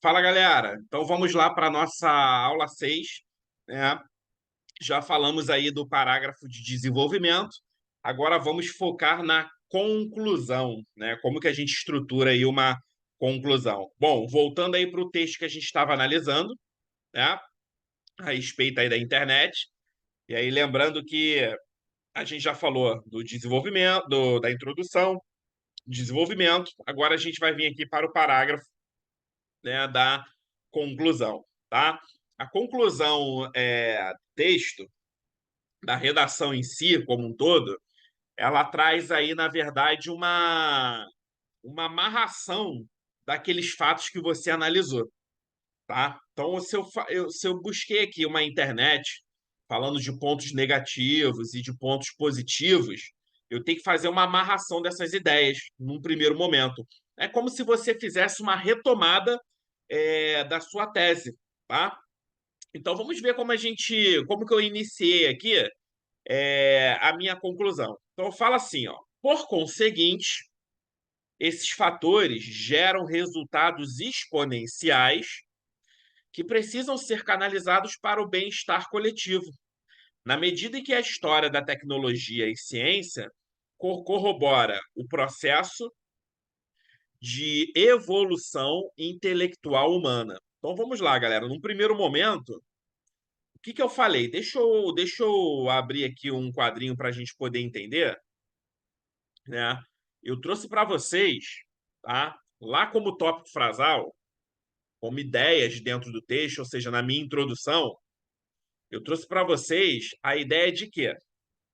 Fala, galera. Então vamos lá para a nossa aula 6, né? Já falamos aí do parágrafo de desenvolvimento. Agora vamos focar na conclusão, né? Como que a gente estrutura aí uma conclusão. Bom, voltando aí para o texto que a gente estava analisando, né? A respeito aí da internet. E aí lembrando que a gente já falou do desenvolvimento, da introdução, desenvolvimento. Agora a gente vai vir aqui para o parágrafo, né, da conclusão, tá? A conclusão texto da redação em si, como um todo, ela traz aí, na verdade, uma amarração daqueles fatos que você analisou, tá? Então, se eu busquei aqui uma internet falando de pontos negativos e de pontos positivos, eu tenho que fazer uma amarração dessas ideias num primeiro momento. É como se você fizesse uma retomada da sua tese, tá? Então vamos ver como que eu iniciei aqui a minha conclusão. Então eu falo assim, ó, por conseguinte, esses fatores geram resultados exponenciais que precisam ser canalizados para o bem-estar coletivo. Na medida em que a história da tecnologia e ciência corrobora o processo de evolução intelectual humana. Então vamos lá, galera. Num primeiro momento, o que eu falei? Deixa eu abrir aqui um quadrinho para a gente poder entender, né? Eu trouxe para vocês, tá? Lá como tópico frasal, como ideias dentro do texto, ou seja, na minha introdução, eu trouxe para vocês a ideia de quê?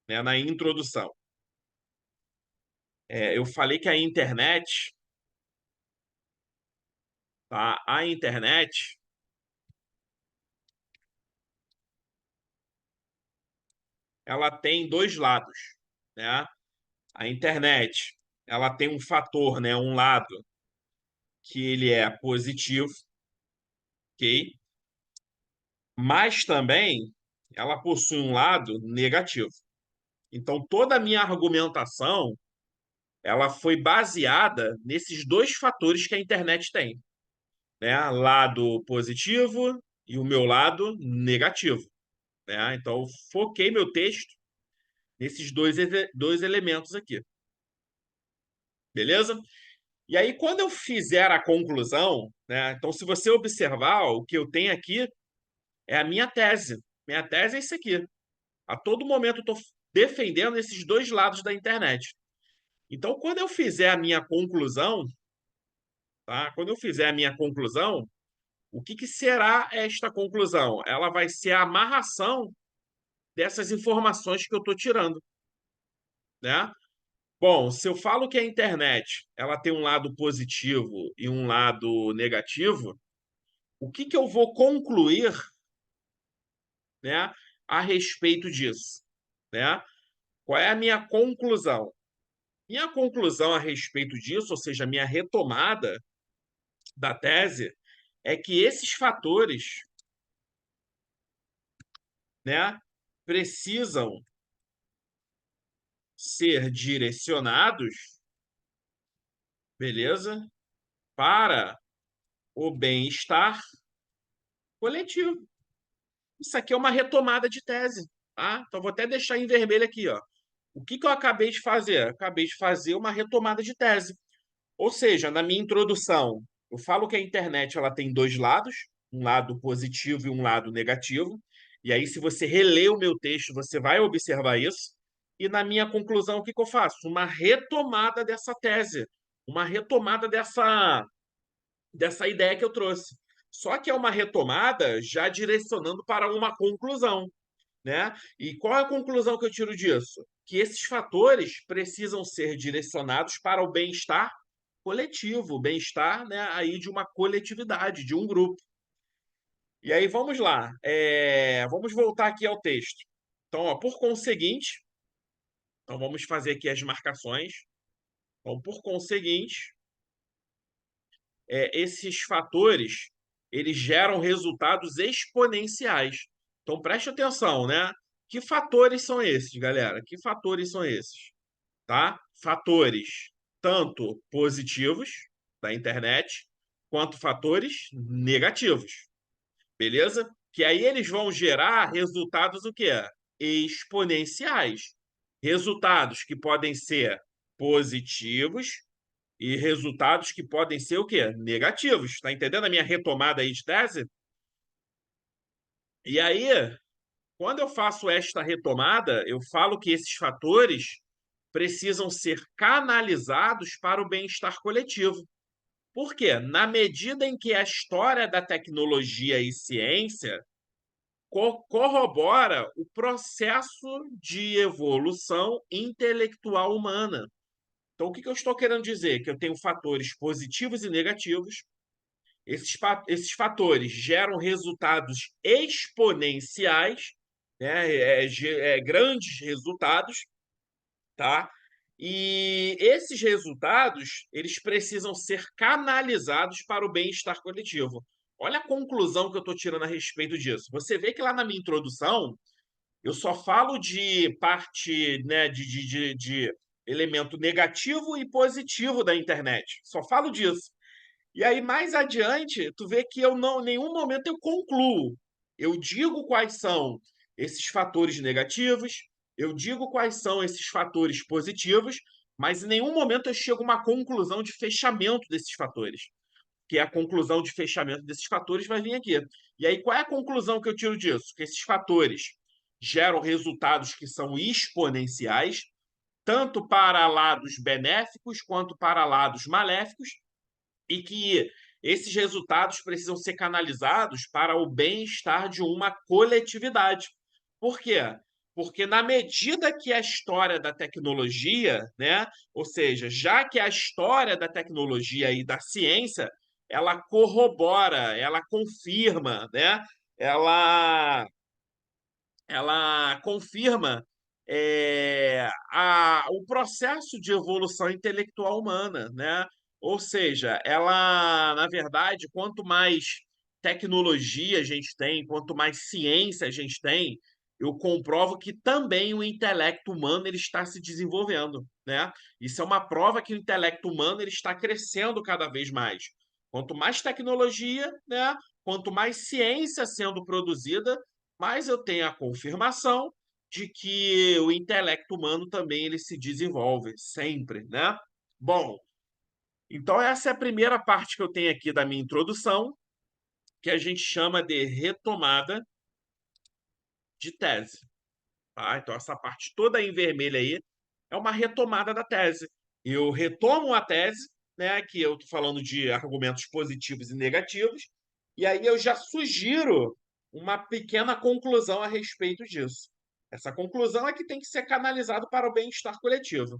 Né? Na introdução. Eu falei que a internet, tá? A internet, ela tem dois lados, né? A internet, ela tem um fator, né? Um lado que ele é positivo, ok? Mas também ela possui um lado negativo. Então, toda a minha argumentação ela foi baseada nesses dois fatores que a internet tem, né? Lado positivo e o meu lado negativo, né? Então, eu foquei meu texto nesses dois elementos aqui, beleza? E aí, quando eu fizer a conclusão, né? Então, se você observar, ó, o que eu tenho aqui é a minha tese. Minha tese é isso aqui. A todo momento eu estou defendendo esses dois lados da internet. Então, quando eu fizer a minha conclusão, tá? Quando eu fizer a minha conclusão, o que será esta conclusão? Ela vai ser a amarração dessas informações que eu estou tirando, né? Bom, se eu falo que a internet ela tem um lado positivo e um lado negativo, o que eu vou concluir, né, a respeito disso, né? Qual é a minha conclusão? Minha conclusão a respeito disso, ou seja, a minha retomada da tese, é que esses fatores, né, precisam ser direcionados, beleza, para o bem-estar coletivo. Isso aqui é uma retomada de tese, tá? Então vou até deixar em vermelho aqui, ó. O que eu acabei de fazer? Acabei de fazer uma retomada de tese. Ou seja, na minha introdução, eu falo que a internet ela tem dois lados, um lado positivo e um lado negativo. E aí, se você reler o meu texto, você vai observar isso. E na minha conclusão, o que eu faço? Uma retomada dessa tese, uma retomada dessa ideia que eu trouxe. Só que é uma retomada já direcionando para uma conclusão, né? E qual é a conclusão que eu tiro disso? Que esses fatores precisam ser direcionados para o bem-estar coletivo, o bem-estar, né, aí de uma coletividade, de um grupo. E aí vamos lá, vamos voltar aqui ao texto. Então, ó, por conseguinte, então vamos fazer aqui as marcações. Então, por conseguinte, esses fatores eles geram resultados exponenciais. Então preste atenção, né? Que fatores são esses, galera? Que fatores são esses? Tá? Fatores tanto positivos da internet quanto fatores negativos, beleza? Que aí eles vão gerar resultados o quê? Exponenciais. Resultados que podem ser positivos e resultados que podem ser o quê? Negativos. Está entendendo a minha retomada aí de tese? E aí, quando eu faço esta retomada, eu falo que esses fatores precisam ser canalizados para o bem-estar coletivo. Por quê? Na medida em que a história da tecnologia e ciência corrobora o processo de evolução intelectual humana. Então, o que eu estou querendo dizer? Que eu tenho fatores positivos e negativos. Esses fatores geram resultados exponenciais, né? Grandes resultados, tá? E esses resultados, eles precisam ser canalizados para o bem-estar coletivo. Olha a conclusão que eu estou tirando a respeito disso. Você vê que lá na minha introdução, eu só falo de parte, né, de elemento negativo e positivo da internet. Só falo disso. E aí, mais adiante, tu vê que eu não, em nenhum momento eu concluo. Eu digo quais são esses fatores negativos, eu digo quais são esses fatores positivos, mas em nenhum momento eu chego a uma conclusão de fechamento desses fatores. Que a conclusão de fechamento desses fatores vai vir aqui. E aí, qual é a conclusão que eu tiro disso? Que esses fatores geram resultados que são exponenciais, tanto para lados benéficos quanto para lados maléficos, e que esses resultados precisam ser canalizados para o bem-estar de uma coletividade. Por quê? Porque na medida que a história da tecnologia, né, ou seja, já que a história da tecnologia e da ciência, ela corrobora, ela confirma, né, ela ela confirma o processo de evolução intelectual humana, né? Ou seja, ela, na verdade, quanto mais tecnologia a gente tem, quanto mais ciência a gente tem, eu comprovo que também o intelecto humano ele está se desenvolvendo, né? Isso é uma prova que o intelecto humano ele está crescendo cada vez mais. Quanto mais tecnologia, né? Quanto mais ciência sendo produzida, mas eu tenho a confirmação de que o intelecto humano também ele se desenvolve sempre, né? Bom, então essa é a primeira parte que eu tenho aqui da minha introdução, que a gente chama de retomada de tese, tá? Então essa parte toda em vermelho aí é uma retomada da tese. Eu retomo a tese, né, que eu estou falando de argumentos positivos e negativos, e aí eu já sugiro uma pequena conclusão a respeito disso. Essa conclusão é que tem que ser canalizado para o bem-estar coletivo.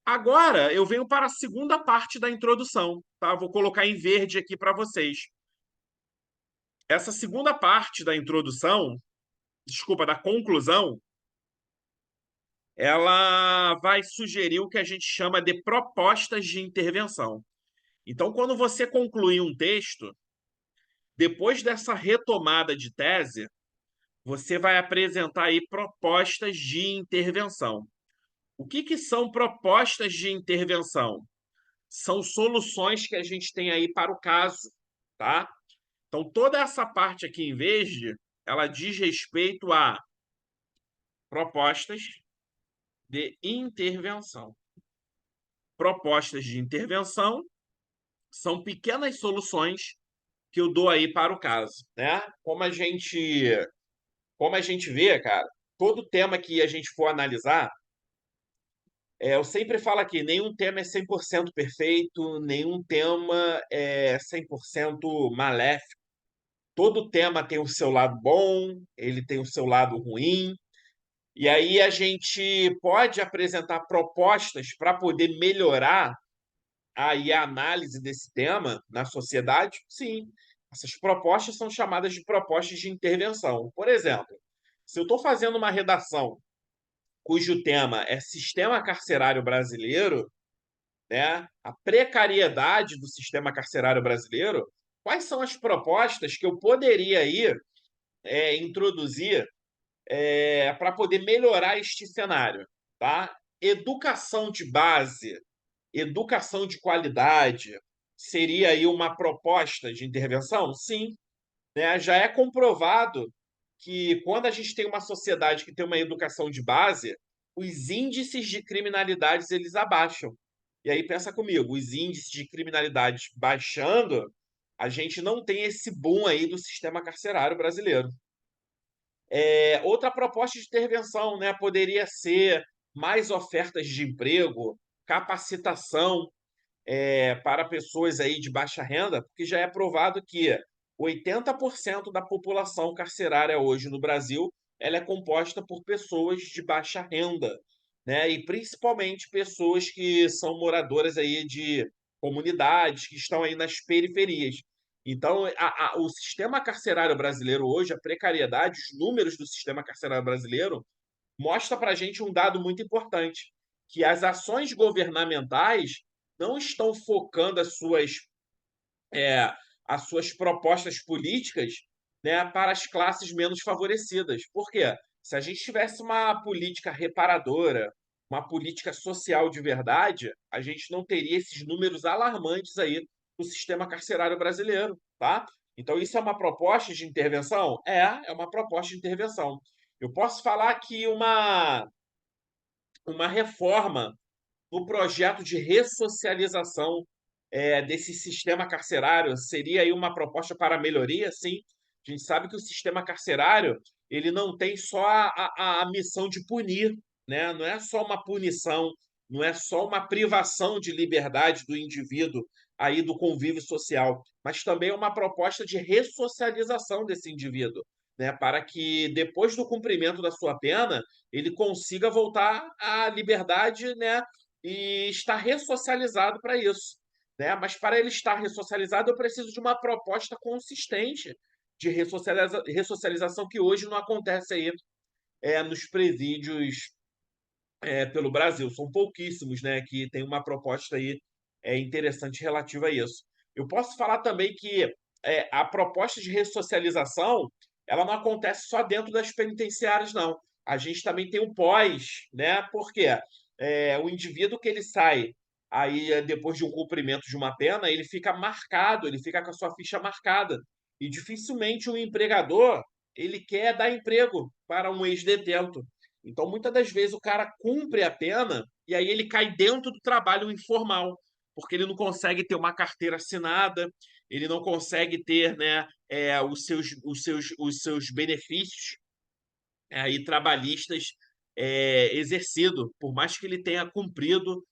Agora eu venho para a segunda parte da introdução, tá? Vou colocar em verde aqui para vocês. Essa segunda parte da introdução, desculpa, da conclusão, ela vai sugerir o que a gente chama de propostas de intervenção. Então, quando você concluir um texto, depois dessa retomada de tese, você vai apresentar aí propostas de intervenção. O que são propostas de intervenção? São soluções que a gente tem aí para o caso, tá? Então, toda essa parte aqui em verde, ela diz respeito a propostas de intervenção. Propostas de intervenção são pequenas soluções que eu dou aí para o caso, né? Como a gente vê, cara, todo tema que a gente for analisar, eu sempre falo aqui, nenhum tema é 100% perfeito, nenhum tema é 100% maléfico. Todo tema tem o seu lado bom, ele tem o seu lado ruim, e aí a gente pode apresentar propostas para poder melhorar aí a análise desse tema na sociedade? Sim. Essas propostas são chamadas de propostas de intervenção. Por exemplo, se eu estou fazendo uma redação cujo tema é sistema carcerário brasileiro, né, a precariedade do sistema carcerário brasileiro, quais são as propostas que eu poderia aí introduzir para poder melhorar este cenário? Tá? Educação de base, educação de qualidade, seria aí uma proposta de intervenção? Sim, né? Já é comprovado que quando a gente tem uma sociedade que tem uma educação de base, os índices de criminalidades eles abaixam. E aí pensa comigo, os índices de criminalidade baixando, a gente não tem esse boom aí do sistema carcerário brasileiro. Outra proposta de intervenção, né, poderia ser mais ofertas de emprego, capacitação para pessoas aí de baixa renda, porque já é provado que 80% da população carcerária hoje no Brasil ela é composta por pessoas de baixa renda, né? E principalmente pessoas que são moradoras aí de comunidades que estão aí nas periferias. Então, o sistema carcerário brasileiro hoje, a precariedade, os números do sistema carcerário brasileiro mostra para a gente um dado muito importante, que as ações governamentais não estão focando é, as suas propostas políticas, né, para as classes menos favorecidas. Por quê? Se a gente tivesse uma política reparadora, uma política social de verdade, a gente não teria esses números alarmantes aí do sistema carcerário brasileiro, tá? Então, isso é uma proposta de intervenção? É uma proposta de intervenção. Eu posso falar que uma reforma no projeto de ressocialização desse sistema carcerário seria aí uma proposta para melhoria, sim. A gente sabe que o sistema carcerário ele não tem só a missão de punir, né? Não é só uma punição, não é só uma privação de liberdade do indivíduo aí do convívio social, mas também é uma proposta de ressocialização desse indivíduo, né? Para que depois do cumprimento da sua pena ele consiga voltar à liberdade, né? E estar ressocializado para isso, né? Mas para ele estar ressocializado, eu preciso de uma proposta consistente de ressocialização que hoje não acontece aí nos presídios pelo Brasil. São pouquíssimos, né, que tem uma proposta aí interessante relativa a isso. Eu posso falar também que a proposta de ressocialização ela não acontece só dentro das penitenciárias, não. A gente também tem o pós, né? Porque o indivíduo que ele sai aí depois de um cumprimento de uma pena, ele fica marcado, ele fica com a sua ficha marcada. E dificilmente um empregador ele quer dar emprego para um ex-detento. Então, muitas das vezes, o cara cumpre a pena e aí ele cai dentro do trabalho informal, porque ele não consegue ter uma carteira assinada, ele não consegue ter, né, os seus benefícios aí trabalhistas exercido, por mais que ele tenha cumprido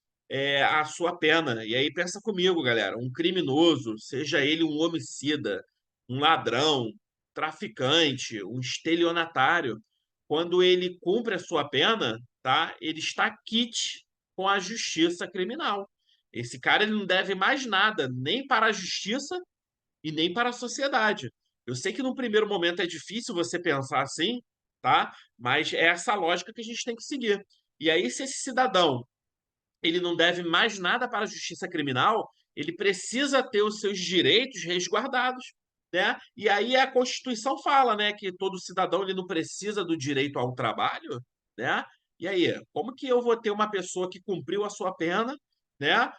a sua pena. E aí pensa comigo, galera, um criminoso, seja ele um homicida, um ladrão, traficante, um estelionatário, quando ele cumpre a sua pena, tá? Ele está quite com a justiça criminal. Esse cara ele não deve mais nada, nem para a justiça e nem para a sociedade. Eu sei que num primeiro momento é difícil você pensar assim, tá? Mas é essa lógica que a gente tem que seguir. E aí, se esse cidadão ele não deve mais nada para a justiça criminal, ele precisa ter os seus direitos resguardados, né? E aí a Constituição fala, né, que todo cidadão ele não precisa do direito ao trabalho, né? E aí, como que eu vou ter uma pessoa que cumpriu a sua pena, né?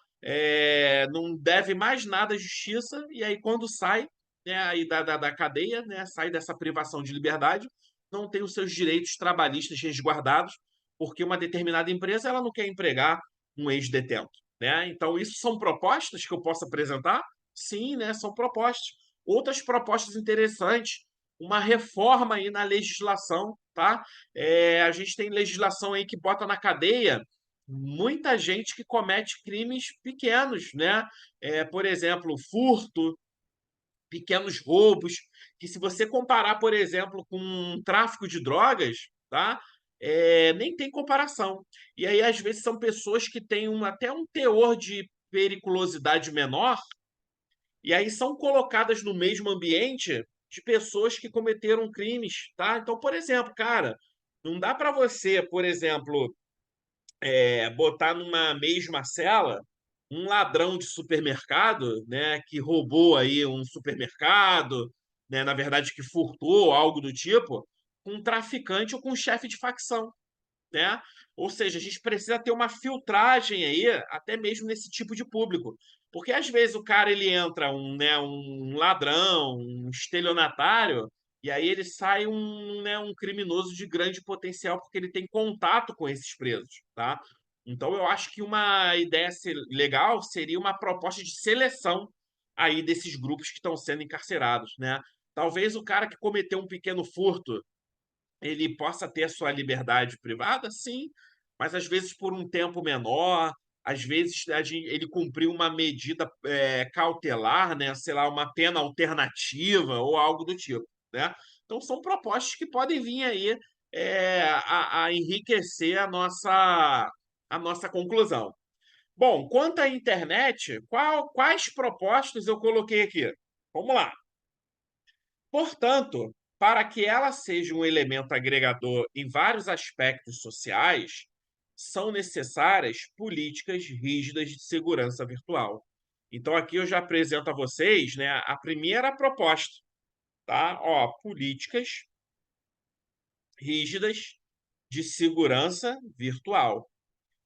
Não deve mais nada à justiça e aí quando sai, né, aí da cadeia, né, sai dessa privação de liberdade, não tem os seus direitos trabalhistas resguardados, porque uma determinada empresa ela não quer empregar um ex-detento, né? Então, isso são propostas que eu posso apresentar? Sim, né? São propostas. Outras propostas interessantes, uma reforma aí na legislação, tá? A gente tem legislação aí que bota na cadeia muita gente que comete crimes pequenos, né? Por exemplo, furto, pequenos roubos, que se você comparar, por exemplo, com um tráfico de drogas, tá? Nem tem comparação. E aí, às vezes, são pessoas que têm até um teor de periculosidade menor, e aí são colocadas no mesmo ambiente de pessoas que cometeram crimes, tá? Então, por exemplo, cara, não dá para você, por exemplo, botar numa mesma cela um ladrão de supermercado, né, que roubou aí um supermercado, né, na verdade que furtou algo do tipo, com um traficante ou com um chefe de facção, né? Ou seja, a gente precisa ter uma filtragem aí, até mesmo nesse tipo de público. Porque às vezes o cara ele entra né, um ladrão, um estelionatário, e aí ele sai né, um criminoso de grande potencial porque ele tem contato com esses presos, tá? Então eu acho que uma ideia legal seria uma proposta de seleção aí desses grupos que estão sendo encarcerados, né? Talvez o cara que cometeu um pequeno furto ele possa ter a sua liberdade privada, sim, mas às vezes por um tempo menor, às vezes ele cumpriu uma medida cautelar, né? Sei lá, uma pena alternativa ou algo do tipo, né? Então são propostas que podem vir aí a enriquecer a nossa conclusão. Bom, quanto à internet, quais propostas eu coloquei aqui? Vamos lá. Portanto, para que ela seja um elemento agregador em vários aspectos sociais, são necessárias políticas rígidas de segurança virtual. Então, aqui eu já apresento a vocês, né, a primeira proposta, tá? Ó, políticas rígidas de segurança virtual.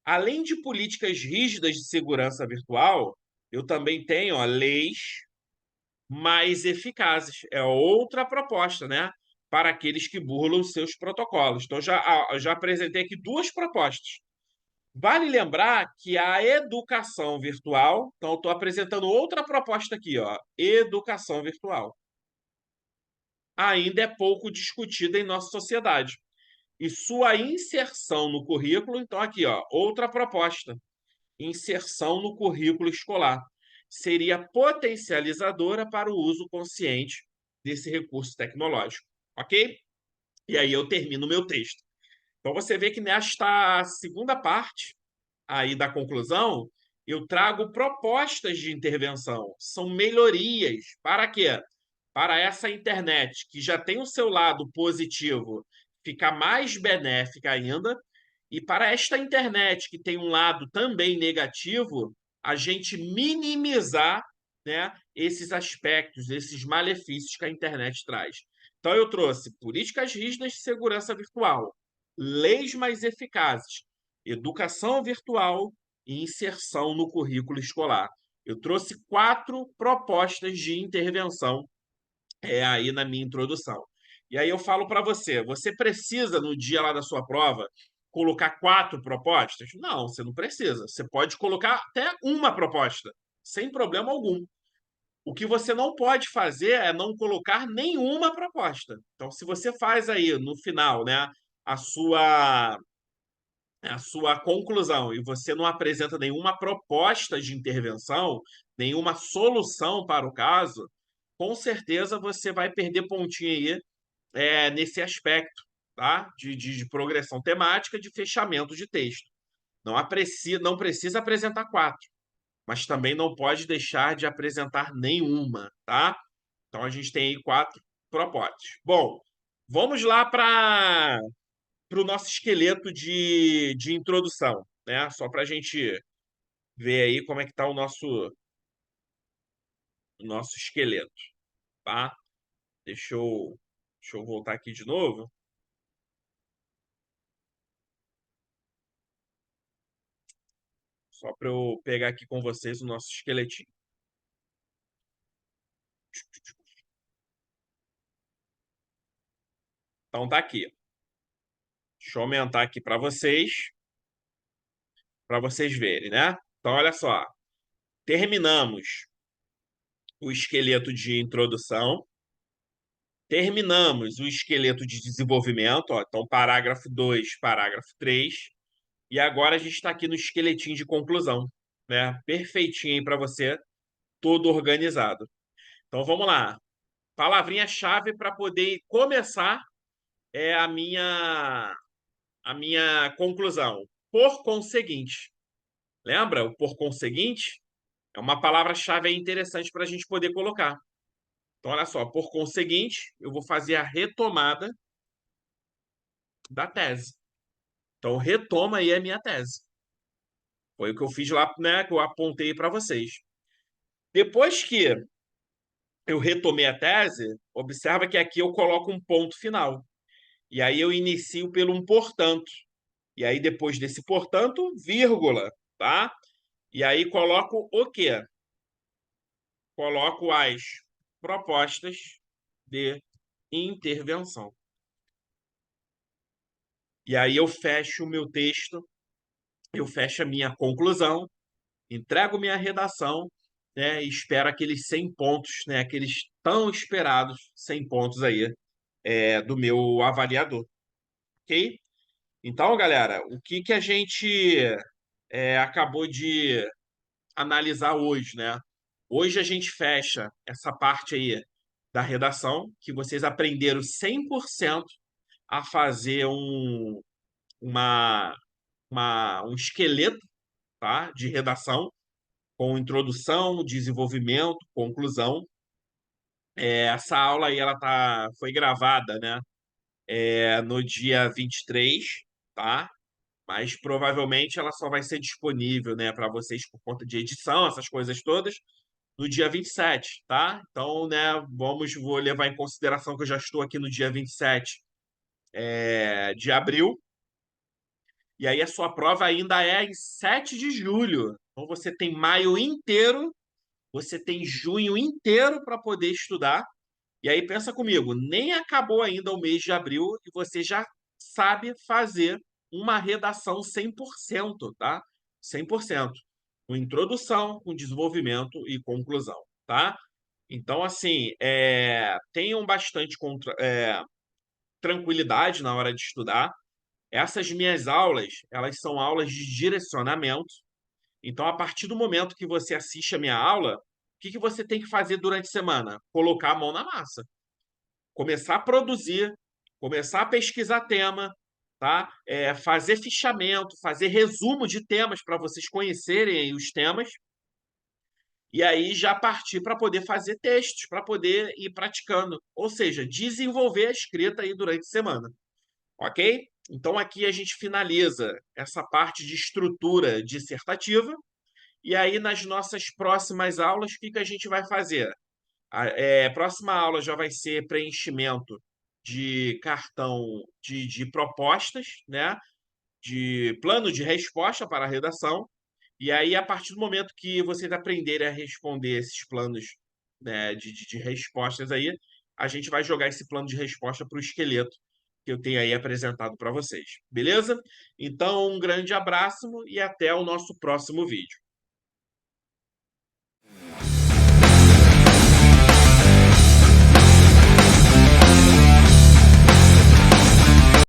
Além de políticas rígidas de segurança virtual, eu também tenho, ó, leis mais eficazes. É outra proposta, né? Para aqueles que burlam os seus protocolos. Então, já apresentei aqui duas propostas. Vale lembrar que a educação virtual, então, estou apresentando outra proposta aqui, ó, educação virtual, ainda é pouco discutida em nossa sociedade. E sua inserção no currículo, então, aqui, ó, outra proposta inserção no currículo escolar. Seria potencializadora para o uso consciente desse recurso tecnológico. Ok? E aí eu termino o meu texto. Então você vê que nesta segunda parte aí da conclusão, eu trago propostas de intervenção. São melhorias. Para quê? Para essa internet que já tem o seu lado positivo ficar mais benéfica ainda, e para esta internet que tem um lado também negativo, a gente minimizar, né, esses aspectos, esses malefícios que a internet traz. Então, eu trouxe políticas rígidas de segurança virtual, leis mais eficazes, educação virtual e inserção no currículo escolar. Eu trouxe 4 propostas de intervenção aí na minha introdução. E aí eu falo para você, você precisa no dia lá da sua prova colocar 4 propostas? Não, você não precisa. Você pode colocar até uma proposta, sem problema algum. O que você não pode fazer é não colocar nenhuma proposta. Então, se você faz aí no final, né, a sua a sua conclusão e você não apresenta nenhuma proposta de intervenção, nenhuma solução para o caso, com certeza você vai perder pontinho aí nesse aspecto, tá? De progressão temática, de fechamento de texto. Não precisa apresentar 4, mas também não pode deixar de apresentar nenhuma, tá? Então a gente tem aí 4 propostas. Bom, vamos lá para o nosso esqueleto de introdução, né? Só para a gente ver aí como é que está o nosso esqueleto, tá? Deixa eu voltar aqui de novo. Só para eu pegar aqui com vocês o nosso esqueletinho. Então tá aqui. Deixa eu aumentar aqui para vocês verem, né? Então olha só. Terminamos o esqueleto de introdução. Terminamos o esqueleto de desenvolvimento, ó. Então parágrafo 2, parágrafo 3. E agora a gente está aqui no esqueletinho de conclusão, né? Perfeitinho aí para você, todo organizado. Então vamos lá. Palavrinha-chave para poder começar a minha conclusão. Por conseguinte. Lembra? O por conseguinte é uma palavra-chave interessante para a gente poder colocar. Então, olha só. Por conseguinte, eu vou fazer a retomada da tese. Então, retoma aí a minha tese. Foi o que eu fiz lá, né? Que eu apontei para vocês. Depois que eu retomei a tese, observa que aqui eu coloco um ponto final. E aí eu inicio pelo um portanto. E aí, depois desse portanto, vírgula, tá? E aí coloco o quê? Coloco as propostas de intervenção. E aí eu fecho o meu texto, eu fecho a minha conclusão, entrego minha redação, né, e espero aqueles 100 pontos, né, aqueles tão esperados 100 pontos aí do meu avaliador, ok? Então, galera, o que que a gente acabou de analisar hoje, né? Hoje a gente fecha essa parte aí da redação, que vocês aprenderam 100% a fazer uma, um esqueleto, tá, de redação, com introdução, desenvolvimento, conclusão. Essa aula aí foi gravada, né, no dia 23, tá? Mas provavelmente ela só vai ser disponível, né, para vocês por conta de edição, essas coisas todas, no dia 27, tá? Então, né, vou levar em consideração que eu já estou aqui no dia 27 de abril, e aí a sua prova ainda é em 7 de julho. Então você tem maio inteiro, você tem junho inteiro para poder estudar. E aí pensa comigo, nem acabou ainda o mês de abril e você já sabe fazer uma redação 100%, tá? 100%. Com introdução, com desenvolvimento e conclusão, tá? Então, assim, tenham bastante tranquilidade na hora de estudar. Essas minhas aulas, elas são aulas de direcionamento. Então, a partir do momento que você assiste a minha aula, o que que você tem que fazer durante a semana? Colocar a mão na massa. Começar a produzir, começar a pesquisar tema, tá? Fazer fichamento, fazer resumo de temas para vocês conhecerem os temas, e aí já partir para poder fazer textos, para poder ir praticando. Ou seja, desenvolver a escrita aí durante a semana. Ok? Então aqui a gente finaliza essa parte de estrutura dissertativa. E aí, nas nossas próximas aulas, o que que a gente vai fazer? A próxima aula já vai ser preenchimento de cartão de propostas, né? De plano de resposta para a redação. E aí, a partir do momento que vocês aprenderem a responder esses planos, né, de respostas aí, a gente vai jogar esse plano de resposta para o esqueleto que eu tenho aí apresentado para vocês. Beleza? Então, um grande abraço e até o nosso próximo vídeo.